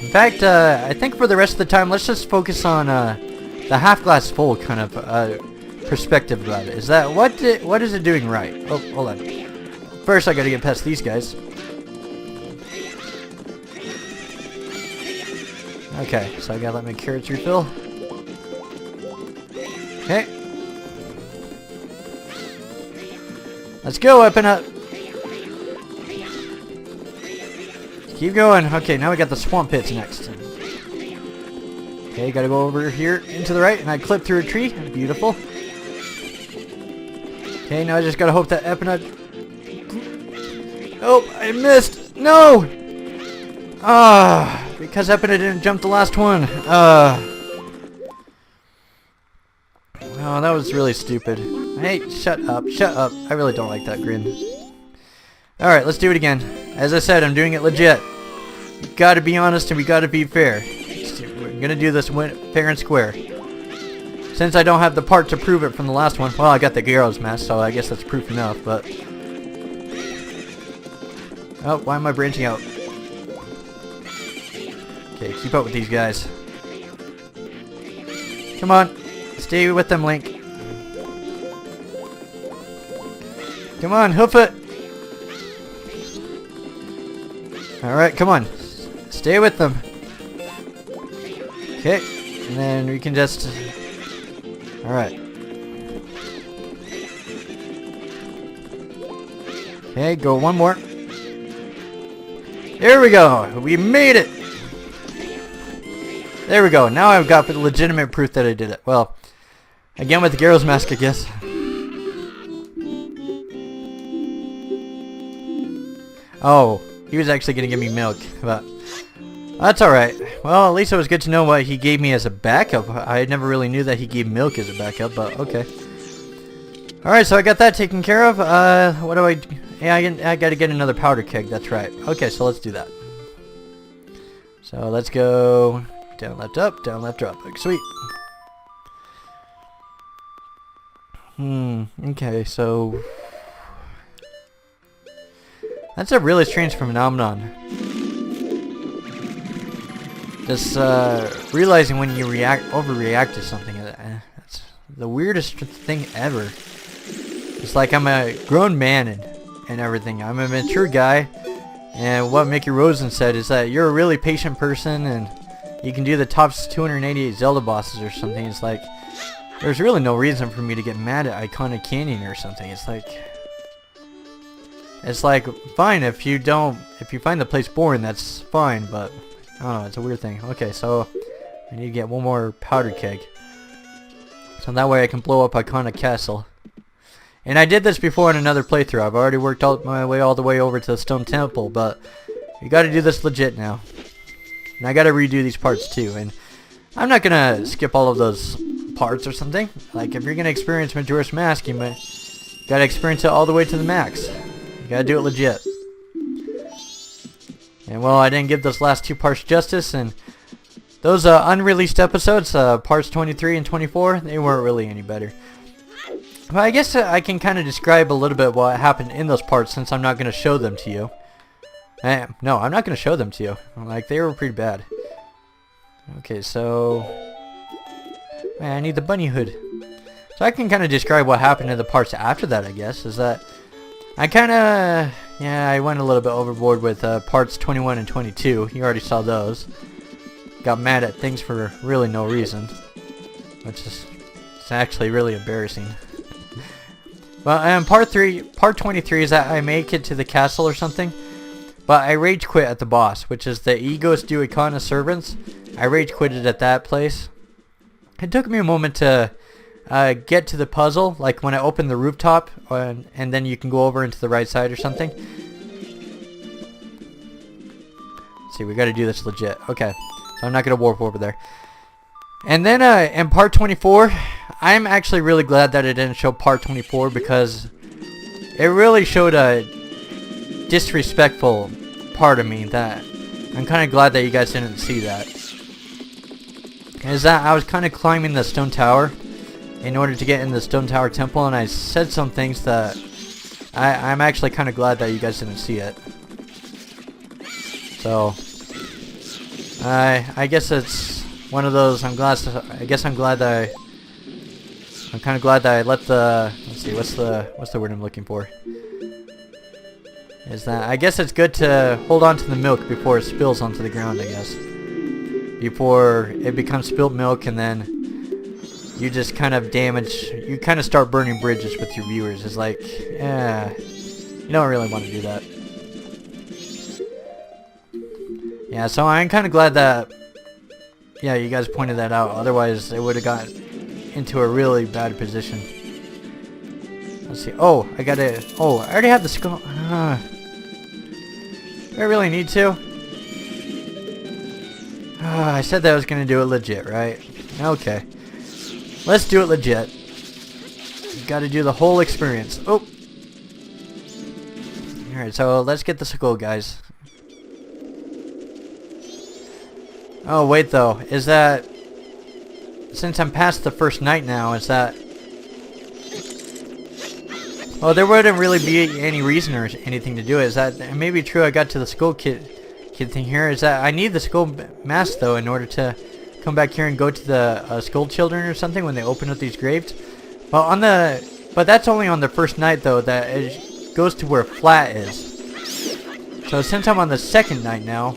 In fact, I think for the rest of the time, let's just focus on the half glass full kind of perspective about it. Is that what is it doing right? Oh, hold on. First, I gotta get past these guys. Okay, so I gotta let my carrots refill. Okay. Let's go, open up. Keep going. Okay, now we got the swamp pits next. Okay, gotta go over here into the right, and I clip through a tree. Beautiful. Okay, now I just gotta hope that Epinut... Oh, I missed! No! Because Epinut didn't jump the last one. Oh, that was really stupid. Hey, shut up, shut up. I really don't like that grin. Alright, let's do it again. As I said, I'm doing it legit. We gotta be honest and we gotta be fair. We're gonna do this fair and square. Since I don't have the part to prove it from the last one, well, I got the Gyro's mask, so I guess that's proof enough, but... Oh, why am I branching out? Okay, keep up with these guys. Come on. Stay with them, Link. Come on, hoof it. Alright, come on. Stay with them. Okay, and then we can just... Alright. Okay, go one more. There we go. We made it. There we go. Now I've got legitimate proof that I did it. Well, again with the Gyro's mask, I guess. Oh, he was actually going to give me milk, but that's alright. Well, at least it was good to know what he gave me as a backup. I never really knew that he gave milk as a backup, but okay. Alright, so I got that taken care of. What do I... Yeah, I got to get another powder keg, that's right. Okay, so let's do that. So let's go down, left, up, down, left, up. Sweet. Okay, so... That's a really strange phenomenon. Just realizing when you overreact to something, that's the weirdest thing ever. It's like I'm a grown man and everything. I'm a mature guy, and what Mickey Rosen said is that you're a really patient person and you can do the top 288 Zelda bosses or something. It's like there's really no reason for me to get mad at Iconic Canyon or something. It's like fine if you find the place boring, that's fine, but I don't know, it's a weird thing. Okay, so I need to get one more powder keg, so that way I can blow up Iconic Castle. And I did this before in another playthrough. I've already worked my way all the way over to the Stone Temple, but you got to do this legit now. And I got to redo these parts too. And I'm not gonna skip all of those parts or something. Like if you're gonna experience Majora's Mask, you gotta experience it all the way to the max. You gotta do it legit. And well, I didn't give those last two parts justice, and those unreleased episodes, parts 23 and 24, they weren't really any better. But I guess I can kind of describe a little bit what happened in those parts, since I'm not going to show them to you. No, I'm not going to show them to you. Like, they were pretty bad. Okay, so... Man, I need the bunny hood. So I can kind of describe what happened in the parts after that, I guess, is that... I kind of... Yeah, I went a little bit overboard with parts 21 and 22. You already saw those. Got mad at things for really no reason. Which is... It's actually really embarrassing. Well, part 23 is that I make it to the castle or something, but I rage quit at the boss, which is the Egos Duikana servants. I rage quitted at that place. It took me a moment to get to the puzzle, like when I opened the rooftop, and then you can go over into the right side or something. Let's see, we got to do this legit. Okay, so I'm not going to warp over there. And then in part 24, I'm actually really glad that it didn't show part 24, because it really showed a disrespectful part of me that I'm kind of glad that you guys didn't see that. Is that I was kind of climbing the stone tower in order to get in the stone tower temple, and I said some things that I'm actually kind of glad that you guys didn't see it. So I guess it's one of those. I'm kind of glad that I let the. Let's see. What's the word I'm looking for? Is that I guess it's good to hold on to the milk before it spills onto the ground. I guess before it becomes spilt milk, and then you just kind of you kind of start burning bridges with your viewers. It's like, you don't really want to do that. Yeah, so I'm kind of glad that, yeah, you guys pointed that out. Otherwise, it would have got into a really bad position. Let's see. Oh, I already have the skull. Do I really need to? I said that I was going to do it legit, right? Okay. Let's do it legit. Got to do the whole experience. Oh. Alright, so let's get the skull, guys. Oh, wait, though. Is that... Since I'm past the first night now, is that... Oh, there wouldn't really be any reason or anything to do it. Is that... It may be true I got to the skull kid thing here. Is that... I need the skull mask, though, in order to come back here and go to the skull children or something when they open up these graves. Well, on the... But that's only on the first night, though, that it goes to where flat is. So since I'm on the second night now...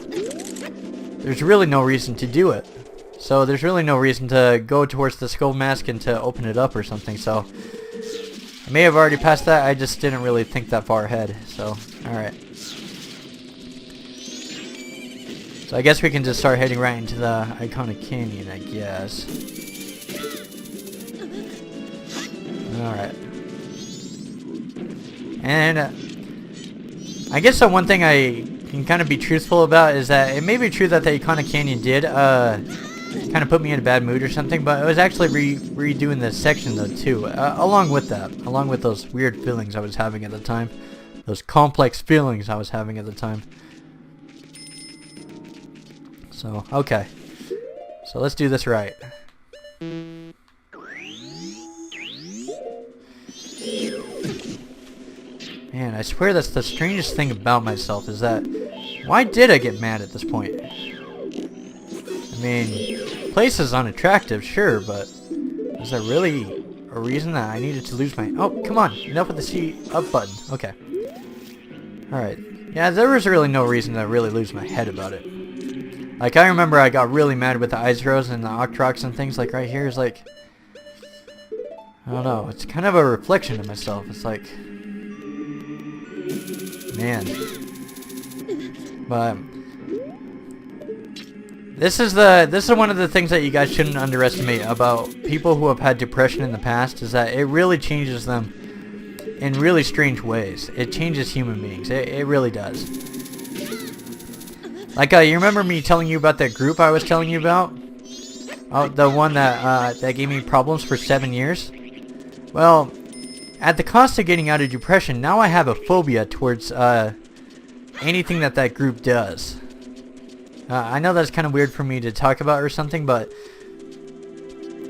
There's really no reason to do it. So there's really no reason to go towards the skull mask and to open it up or something. So I may have already passed that. I just didn't really think that far ahead. So, alright. So I guess we can just start heading right into the iconic canyon, I guess. Alright. And I guess the one thing I can kind of be truthful about is that it may be true that the iconic canyon did kind of put me in a bad mood or something, but it was actually redoing this section though too, along with those weird feelings I was having at the time, those complex feelings I was having at the time. So okay, so let's do this right. Man, I swear that's the strangest thing about myself is that, why did I get mad at this point? I mean, the place is unattractive, sure, but is there really a reason that I needed to lose my... Oh, come on, enough with the C up button. Okay. Alright. Yeah, there was really no reason to really lose my head about it. Like, I remember I got really mad with the Iceros and the Octrox and things, like right here is like... I don't know, it's kind of a reflection of myself. It's like... Man, but this is one of the things that you guys shouldn't underestimate about people who have had depression in the past, is that it really changes them in really strange ways. It changes human beings. It really does. Like you remember me telling you about that group I was telling you about? Oh, the one that gave me problems for 7 years. Well, at the cost of getting out of depression, now I have a phobia towards anything that group does. I know that's kind of weird for me to talk about or something, but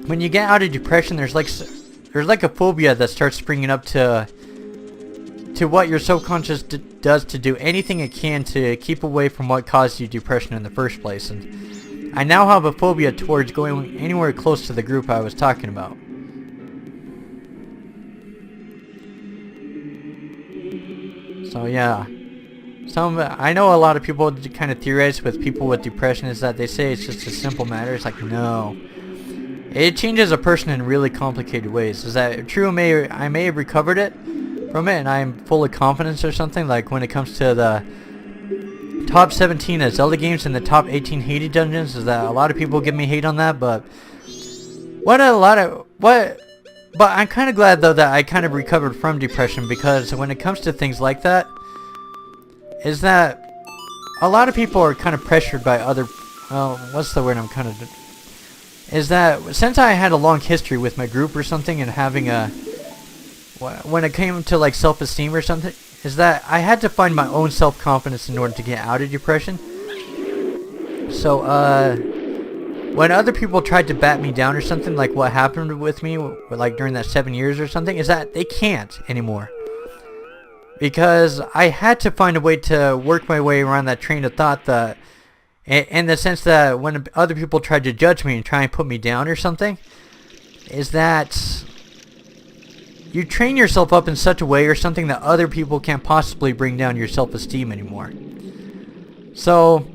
when you get out of depression, there's like a phobia that starts springing up to what your subconscious does to do anything it can to keep away from what caused you depression in the first place. And I now have a phobia towards going anywhere close to the group I was talking about. So yeah, I know a lot of people kind of theorize with people with depression is that they say it's just a simple matter. It's like, no, it changes a person in really complicated ways. Is that true? I may have recovered it from it, and I'm full of confidence or something. Like when it comes to the top 17 Zelda games and the top 18 hated dungeons, is that a lot of people give me hate on that, but But I'm kind of glad, though, that I kind of recovered from depression, because when it comes to things like that, is that a lot of people are kind of pressured by other... Well, what's the word I'm kind of... Is that since I had a long history with my group or something and having a... When it came to, like, self-esteem or something, is that I had to find my own self-confidence in order to get out of depression. So, when other people tried to bat me down or something, like what happened with me, like during that 7 years or something, is that they can't anymore. Because I had to find a way to work my way around that train of thought that in the sense that when other people try to judge me and try and put me down or something, is that you train yourself up in such a way or something that other people can't possibly bring down your self-esteem anymore. So,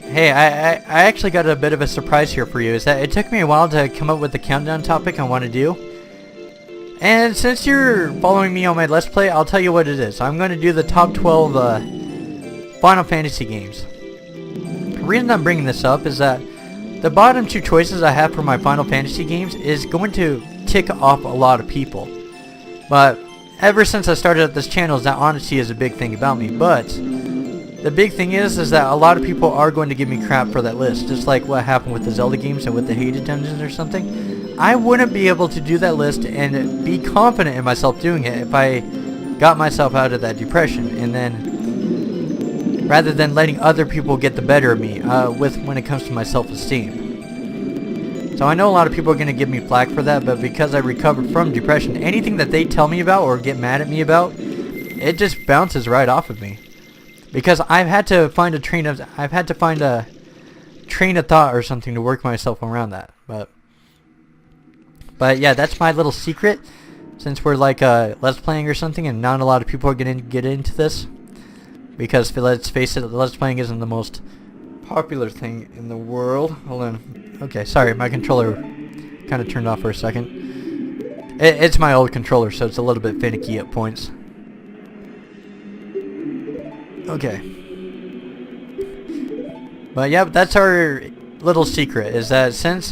hey, I actually got a bit of a surprise here for you. Is that it took me a while to come up with the countdown topic I want to do. And since you're following me on my Let's Play, I'll tell you what it is. I'm going to do the top 12 Final Fantasy games. The reason I'm bringing this up is that the bottom two choices I have for my Final Fantasy games is going to tick off a lot of people. But ever since I started up this channel, that honesty is a big thing about me. But the big thing is that a lot of people are going to give me crap for that list. Just like what happened with the Zelda games and with the hated dungeons or something. I wouldn't be able to do that list and be confident in myself doing it if I got myself out of that depression. And then, rather than letting other people get the better of me when it comes to my self-esteem. So I know a lot of people are going to give me flack for that, but because I recovered from depression, anything that they tell me about or get mad at me about, it just bounces right off of me. Because I've had to find a train of thought or something to work myself around that. But yeah, that's my little secret. Since we're like Let's Playing or something, and not a lot of people are going to get into this. Because let's face it, Let's Playing isn't the most popular thing in the world. Hold on. Okay, sorry, my controller kind of turned off for a second. It's my old controller, so it's a little bit finicky at points. Okay. But yeah, that's our little secret, is that since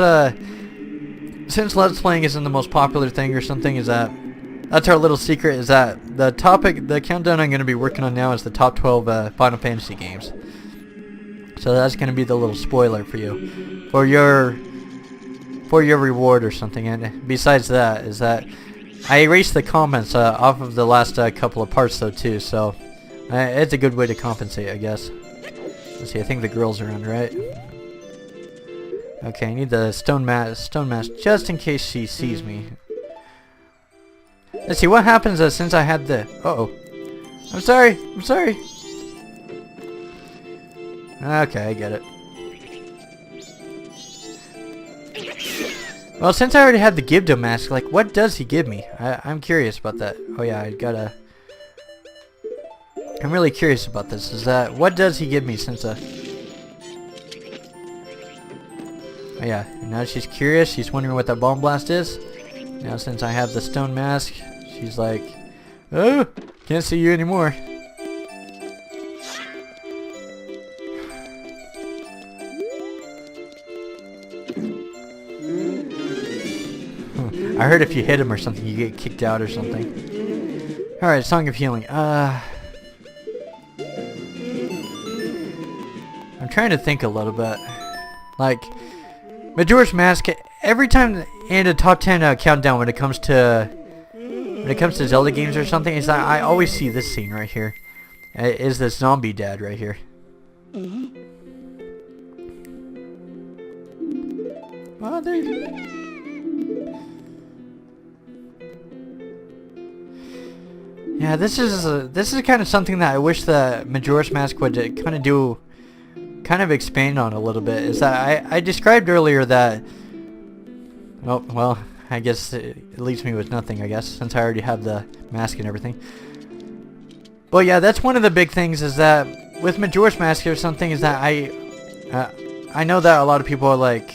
Let's Playing isn't the most popular thing or something, that's our little secret, is that the countdown I'm going to be working on now is the top 12 Final Fantasy games. So that's going to be the little spoiler for you, for your reward or something. And besides that, is that I erased the comments off of the last couple of parts though too, so it's a good way to compensate, I guess. Let's see, I think the girl's around, right? Okay, I need the stone mask just in case she sees me. Let's see what happens since I had the... Uh-oh. I'm sorry. Okay, I get it. Well, since I already had the Gibdo mask, like, what does he give me? I'm curious about that. Oh yeah, I'm really curious about this. What does he give me since Oh yeah, and now she's curious. She's wondering what that bomb blast is. Now since I have the stone mask, she's like, oh, can't see you anymore. I heard if you hit him or something, you get kicked out or something. Alright, Song of Healing. I'm trying to think a little bit. Like, Majora's Mask, every time in a top 10 countdown when it comes to Zelda games or something, is that I always see this scene right here. Is this zombie dad right here. Well, there you go. Yeah, this is kind of something that I wish the Majora's Mask would kind of expand on a little bit. Is that I described earlier that... Oh, well, I guess it leaves me with nothing, I guess, since I already have the mask and everything. But yeah, that's one of the big things, is that with Majora's Mask or something, is that I know that a lot of people are like...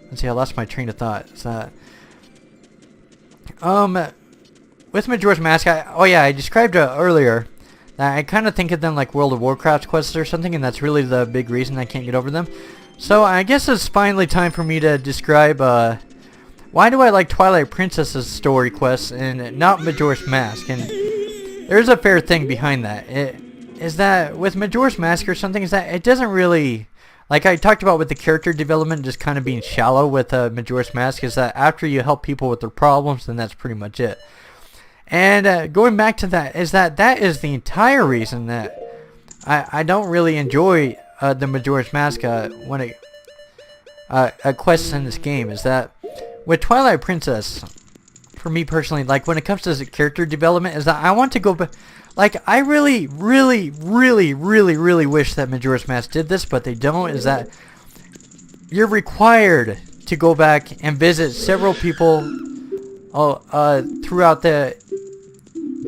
Let's see, I lost my train of thought. Is that... With Majora's Mask, I described earlier that I kind of think of them like World of Warcraft quests or something, and that's really the big reason I can't get over them. So I guess it's finally time for me to describe why do I like Twilight Princess's story quests and not Majora's Mask. And there's a fair thing behind that. Is that with Majora's Mask or something, is that it doesn't really... Like I talked about with the character development just kind of being shallow with Majora's Mask, is that after you help people with their problems, then that's pretty much it. And going back to that is the entire reason that I don't really enjoy the Majora's Mask quests in this game. Is that with Twilight Princess, for me personally, like when it comes to character development, is that I want to go Like, I really, really, really, really, really wish that Majora's Mask did this, but they don't, is that you're required to go back and visit several people throughout the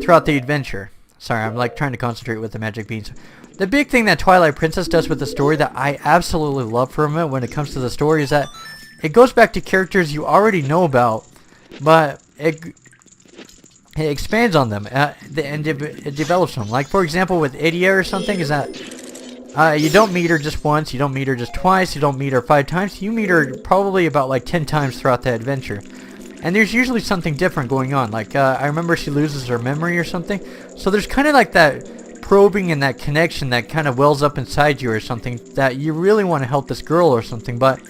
adventure. Sorry, I'm like trying to concentrate with the magic beans. The big thing that Twilight Princess does with the story that I absolutely love from it when it comes to the story is that it goes back to characters you already know about, but it expands on them and it develops them. Like, for example, with Idia or something, is that you don't meet her just once, you don't meet her just twice, you don't meet her 5 times, you meet her probably about like 10 times throughout the adventure. And there's usually something different going on. Like, I remember she loses her memory or something. So there's kind of like that probing and that connection that kind of wells up inside you or something that you really want to help this girl or something. But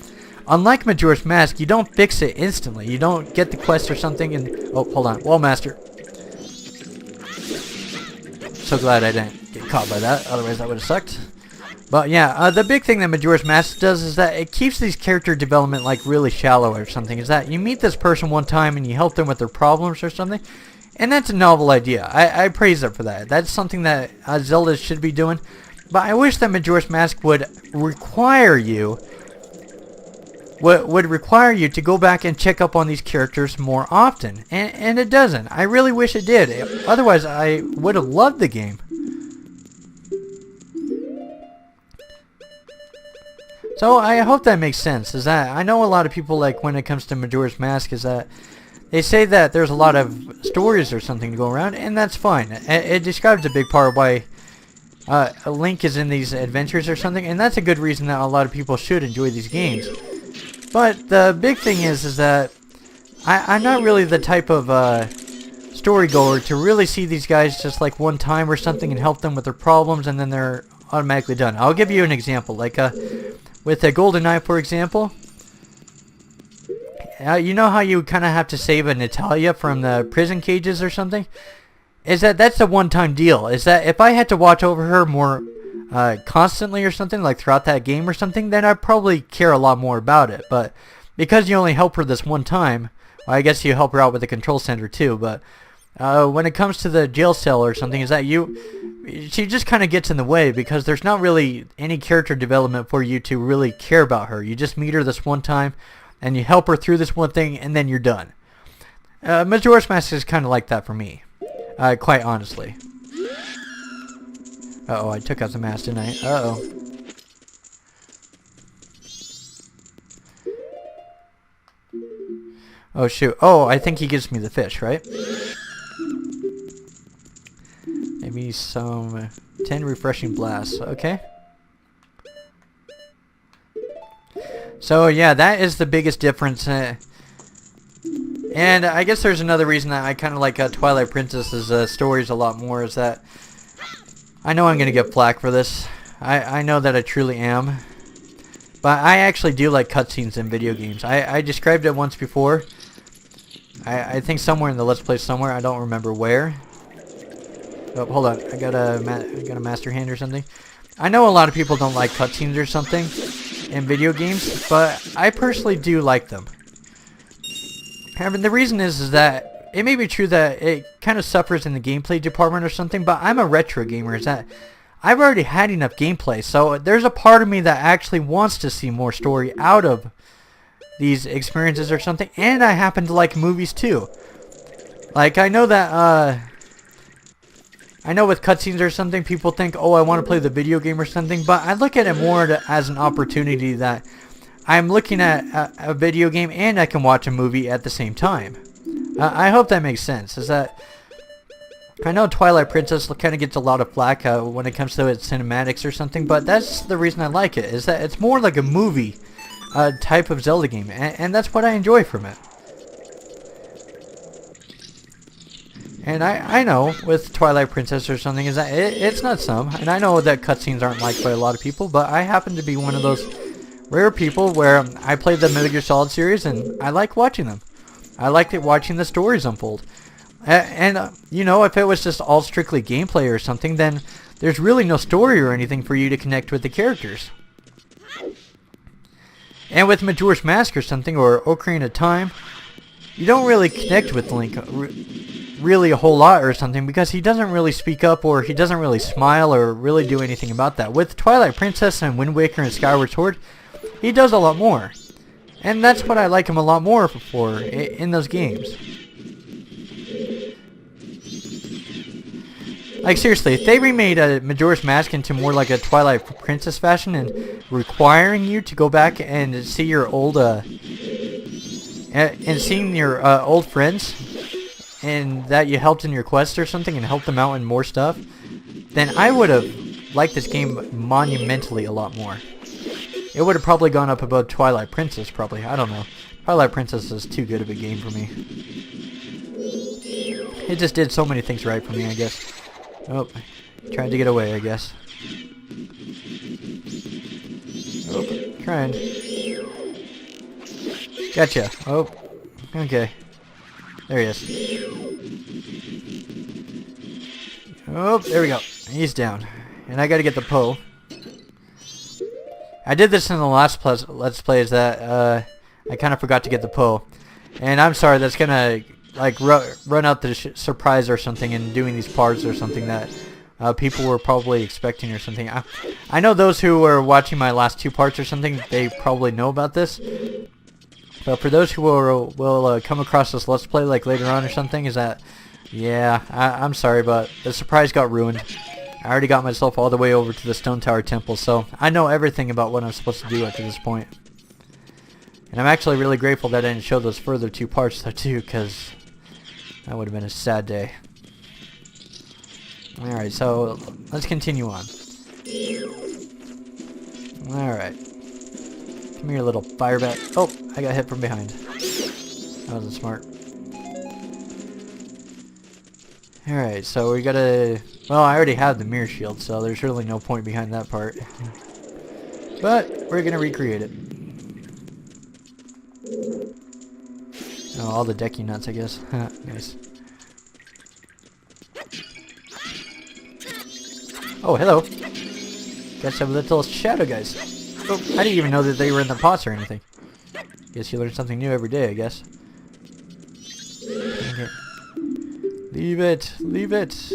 unlike Majora's Mask, you don't fix it instantly. You don't get the quest or something and... Oh, hold on. Wall Master. So glad I didn't get caught by that. Otherwise, that would have sucked. But yeah, the big thing that Majora's Mask does is that it keeps these character development like really shallow or something. Is that you meet this person one time and you help them with their problems or something, and that's a novel idea. I praise it for that. That's something that Zelda should be doing. But I wish that Majora's Mask would require you to go back and check up on these characters more often, and it doesn't. I really wish it did. Otherwise, I would have loved the game. So I hope that makes sense. Is that I know a lot of people, like when it comes to Majora's Mask, is that they say that there's a lot of stories or something to go around, and that's fine. It describes a big part of why Link is in these adventures or something, and that's a good reason that a lot of people should enjoy these games. But the big thing is that I'm not really the type of storygoer to really see these guys just like one time or something and help them with their problems, and then they're automatically done. I'll give you an example, like with a GoldenEye, for example. You know how you kind of have to save a Natalia from the prison cages or something? Is that's a one-time deal. Is that if I had to watch over her more constantly or something, like throughout that game or something, then I'd probably care a lot more about it. But because you only help her this one time, well, I guess you help her out with the control center too, but when it comes to the jail cell or something, is that she just kind of gets in the way because there's not really any character development for you to really care about her. You just meet her this one time, and you help her through this one thing, and then you're done. Majora's Mask is kind of like that for me, quite honestly. Uh-oh, I took out the mask, didn't I? Uh-oh. Oh, shoot. Oh, I think he gives me the fish, right? Maybe some 10 refreshing blasts. Okay. So, yeah, that is the biggest difference. And I guess there's another reason that I kind of like Twilight Princess's stories a lot more, is that I know I'm going to get flack for this. I know that I truly am. But I actually do like cutscenes in video games. I described it once before. I think somewhere in the Let's Play somewhere. I don't remember where. Oh, hold on. I got a master hand or something. I know a lot of people don't like cutscenes or something in video games, but I personally do like them. I mean, the reason is that it may be true that it kind of suffers in the gameplay department or something, but I'm a retro gamer. Is that I've already had enough gameplay, so there's a part of me that actually wants to see more story out of these experiences or something, and I happen to like movies too. Like, I know that, I know with cutscenes or something, people think, oh, I want to play the video game or something, but I look at it more as an opportunity that I'm looking at a video game and I can watch a movie at the same time. I hope that makes sense. Is that I know Twilight Princess kind of gets a lot of flack when it comes to its cinematics or something, but that's the reason I like it, is that it's more like a movie type of Zelda game, and that's what I enjoy from it. And I know with Twilight Princess or something is that it's not some, and I know that cutscenes aren't liked by a lot of people, but I happen to be one of those rare people where I played the Metal Gear Solid series and I like watching them. I liked it watching the stories unfold. And you know, if it was just all strictly gameplay or something, then there's really no story or anything for you to connect with the characters. And with Majora's Mask or something, or Ocarina of Time, you don't really connect with Link really a whole lot or something, because he doesn't really speak up, or he doesn't really smile or really do anything about that. With Twilight Princess and Wind Waker and Skyward Sword, he does a lot more. And that's what I like him a lot more for in those games. Like, seriously, if they remade Majora's Mask into more like a Twilight Princess fashion and requiring you to go back and see your old, and seeing your old friends, and that you helped in your quest or something and helped them out in more stuff, then I would have liked this game monumentally a lot more. It would have probably gone up above Twilight Princess, probably. I don't know. Twilight Princess is too good of a game for me. It just did so many things right for me, I guess. Oh, tried to get away, I guess. Oh, trying. Gotcha. Oh, okay. There he is. Oh, there we go. He's down. And I gotta get the Poe. I did this in the last Let's Play, is that I kind of forgot to get the Poe. And I'm sorry, that's gonna like run out the surprise or something in doing these parts or something that people were probably expecting or something. I know those who were watching my last 2 parts or something, they probably know about this. But for those who will come across this Let's Play like later on or something, is that, yeah, I'm sorry, but the surprise got ruined. I already got myself all the way over to the Stone Tower Temple, so I know everything about what I'm supposed to do up to this point. And I'm actually really grateful that I didn't show those further 2 parts though too, because that would have been a sad day. Alright, so let's continue on. Alright. Come here, little fire bat. Oh, I got hit from behind. That wasn't smart. Alright, so we gotta... Well, I already have the mirror shield, so there's really no point behind that part. But we're gonna recreate it. Oh, all the decky nuts, I guess. Nice. Oh, hello. Got some little shadow guys. Oh, I didn't even know that they were in the pots or anything. Guess you learn something new every day, I guess. Okay. Leave it. Leave it.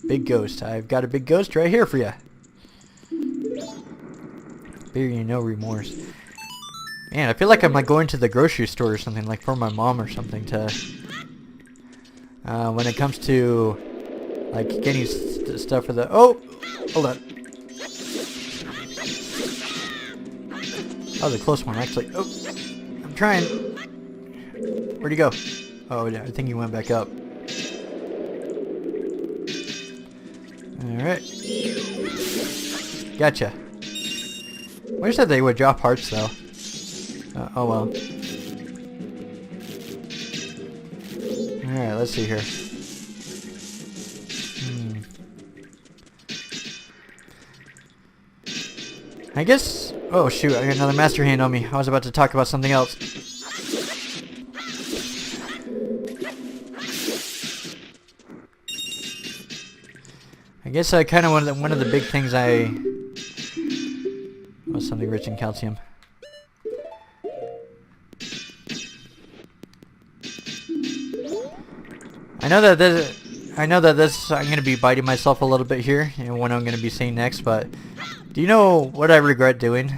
Big ghost. I've got a big ghost right here for you. Fear you no remorse. Man, I feel like I'm like going to the grocery store or something, like for my mom or something to... when it comes to like getting stuff for the... Oh! Hold on. That was a close one, actually. Oh! I'm trying. Where'd he go? Oh, I think he went back up. Alright. Gotcha. Wish that they would drop hearts, though. Oh well. Alright, let's see here. I guess... Oh shoot, I got another master hand on me. I was about to talk about something else. I guess I kind of one of the big things I... Oh, something rich in calcium. I know that this I'm gonna be biting myself a little bit here and what I'm gonna be saying next, but do you know what I regret doing?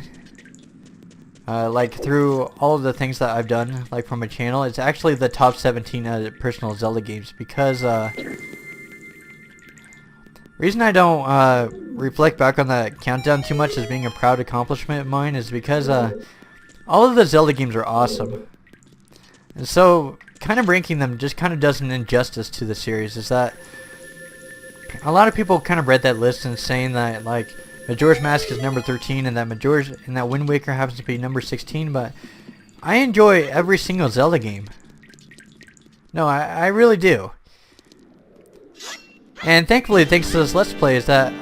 Like through all of the things that I've done, like from my channel, it's actually the top 17 personal Zelda games, because reason I don't reflect back on that countdown too much as being a proud accomplishment of mine is because all of the Zelda games are awesome, and so kind of ranking them just kind of does an injustice to the series. Is that a lot of people kind of read that list and saying that like Majora's Mask is number 13 and that Wind Waker happens to be number 16, but I enjoy every single Zelda game. No, I really do. And thankfully, thanks to this Let's Play, thanks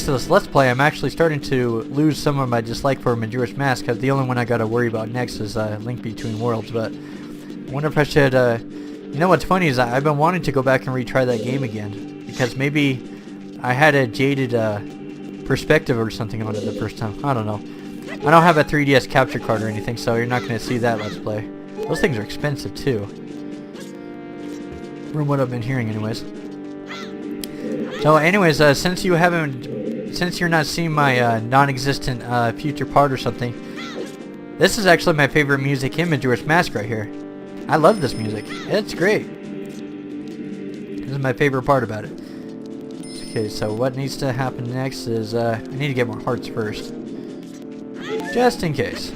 to this Let's Play, I'm actually starting to lose some of my dislike for Majora's Mask, because the only one I gotta worry about next is Link Between Worlds. But I wonder if I should, you know what's funny is I've been wanting to go back and retry that game again, because maybe I had a jaded perspective or something on it the first time. I don't know. I don't have a 3DS capture card or anything, so you're not gonna see that Let's Play. Those things are expensive too, from what I've been hearing anyways. So anyways, since you're not seeing my non-existent future part or something, this is actually my favorite music in Majora's Mask right here. I love this music. It's great. This is my favorite part about it. Okay, so what needs to happen next is I need to get more hearts first, just in case.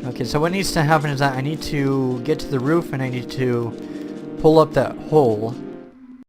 Okay, so what needs to happen is that I need to get to the roof and I need to pull up that hole